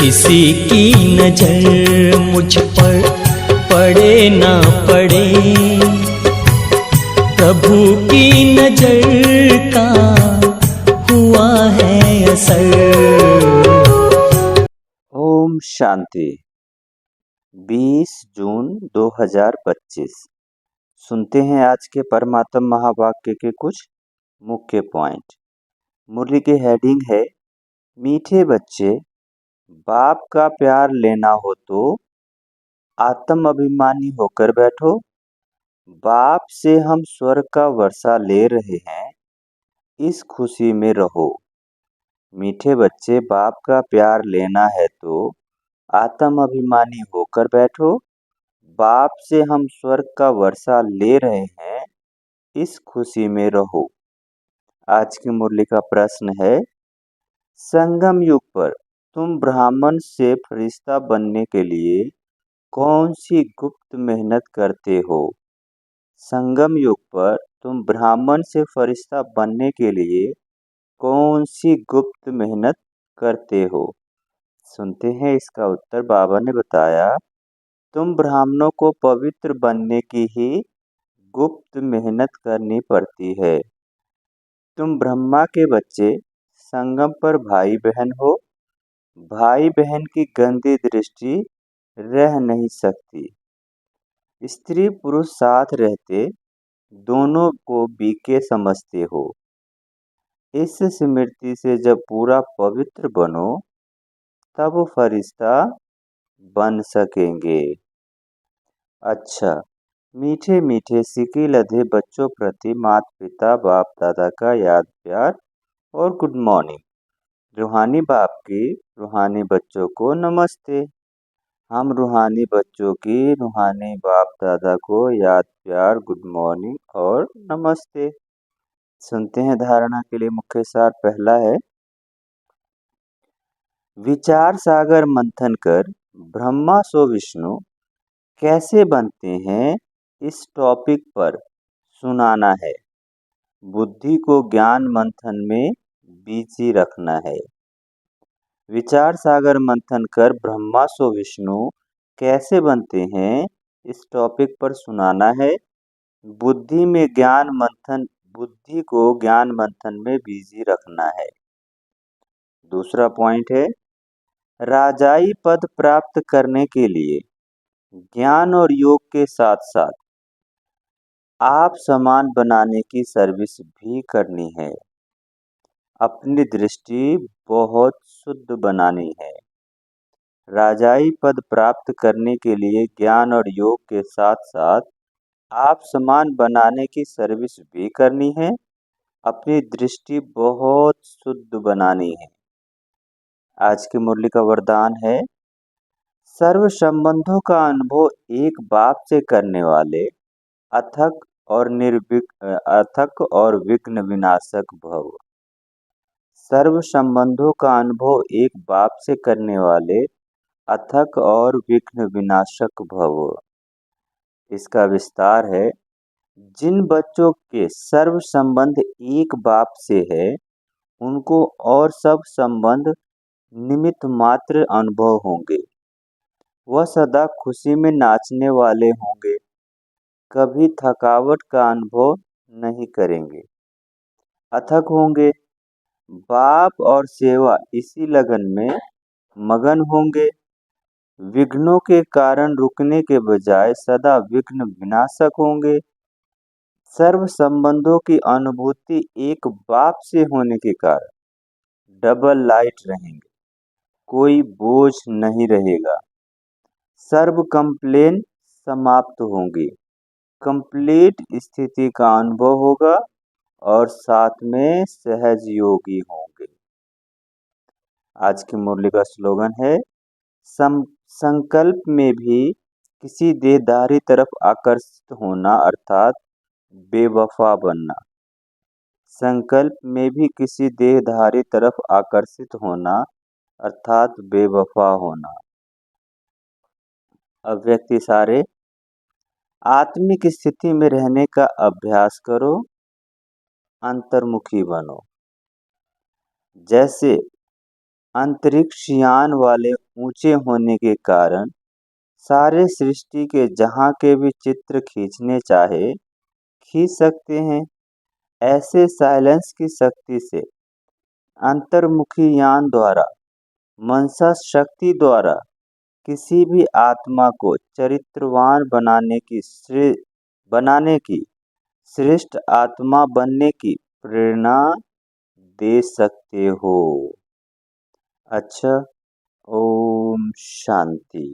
किसी की नजर मुझ पर पड़े ना पड़े, प्रभु की नजर का हुआ है असर। ओम शांति। 20 जून 2025। सुनते हैं आज के परमात्म महावाक्य के कुछ मुख्य पॉइंट। मुरली की हेडिंग है, मीठे बच्चे, बाप का प्यार लेना हो तो आत्म अभिमानी होकर बैठो। बाप से हम स्वर्ग का वर्षा ले रहे हैं, इस खुशी में रहो। मीठे बच्चे, बाप का प्यार लेना है तो आत्म अभिमानी होकर बैठो। बाप से हम स्वर्ग का वर्षा ले रहे हैं, इस खुशी में रहो। आज की मुरली का प्रश्न है, संगम युग पर तुम ब्राह्मण से फरिश्ता बनने के लिए कौन सी गुप्त मेहनत करते हो? संगम युग पर तुम ब्राह्मण से फरिश्ता बनने के लिए कौन सी गुप्त मेहनत करते हो? सुनते हैं इसका उत्तर। बाबा ने बताया, तुम ब्राह्मणों को पवित्र बनने की ही गुप्त मेहनत करनी पड़ती है। तुम ब्रह्मा के बच्चे संगम पर भाई बहन हो। भाई बहन की गंदी दृष्टि रह नहीं सकती। स्त्री पुरुष साथ रहते दोनों को बीके समझते हो। इस स्मृति से जब पूरा पवित्र बनो तब फरिश्ता बन सकेंगे। अच्छा, मीठे मीठे सिके लधे बच्चों प्रति माता पिता बाप दादा का याद प्यार और गुड मॉर्निंग। रूहानी बाप की रूहानी बच्चों को नमस्ते। हम रूहानी बच्चों की रूहानी बाप दादा को याद प्यार गुड मॉर्निंग और नमस्ते। सुनते हैं धारणा के लिए मुख्य सार। पहला है, विचार सागर मंथन कर ब्रह्मा सो विष्णु कैसे बनते हैं, इस टॉपिक पर सुनाना है। बुद्धि को ज्ञान मंथन में बिजी रखना है। विचार सागर मंथन कर ब्रह्मा सो विष्णु कैसे बनते हैं, इस टॉपिक पर सुनाना है। बुद्धि को ज्ञान मंथन में बिजी रखना है। दूसरा पॉइंट है, राजाई पद प्राप्त करने के लिए ज्ञान और योग के साथ साथ आप समान बनाने की सर्विस भी करनी है। अपनी दृष्टि बहुत शुद्ध बनानी है। राजाई पद प्राप्त करने के लिए ज्ञान और योग के साथ साथ आप समान बनाने की सर्विस भी करनी है। अपनी दृष्टि बहुत शुद्ध बनानी है। आज की मुरली का वरदान है, सर्व संबंधों का अनुभव एक बाप से करने वाले अथक और विघ्न विनाशक भव। सर्व संबंधों का अनुभव एक बाप से करने वाले अथक और विघ्न विनाशक भव। इसका विस्तार है, जिन बच्चों के सर्व संबंध एक बाप से है, उनको और सब संबंध निमित्त मात्र अनुभव होंगे। वह सदा खुशी में नाचने वाले होंगे, कभी थकावट का अनुभव नहीं करेंगे। अथक होंगे, बाप और सेवा इसी लगन में मगन होंगे। विघ्नों के कारण रुकने के बजाय सदा विघ्न विनाशक होंगे। सर्व संबंधों की अनुभूति एक बाप से होने के कारण डबल लाइट रहेंगे, कोई बोझ नहीं रहेगा। सर्व कंप्लेन समाप्त होंगी, कंप्लीट स्थिति का अनुभव होगा और साथ में सहज योगी होंगे। आज की मुरली का स्लोगन है, संकल्प में भी किसी देहधारी तरफ आकर्षित होना अर्थात बेवफा बनना। संकल्प में भी किसी देहधारी तरफ आकर्षित होना अर्थात बेवफा होना। अव्यक्त इशारे, आत्मिक स्थिति में रहने का अभ्यास करो, अंतर्मुखी बनो। जैसे अंतरिक्ष यान वाले ऊंचे होने के कारण सारे सृष्टि के जहाँ के भी चित्र खींचने चाहे खींच सकते हैं। ऐसे साइलेंस की शक्ति से अंतर्मुखी यान द्वारा मनसा शक्ति द्वारा किसी भी आत्मा को चरित्रवान बनाने की श्रेष्ठ आत्मा बनने की प्रेरणा दे सकते हो। अच्छा, ओम शांति।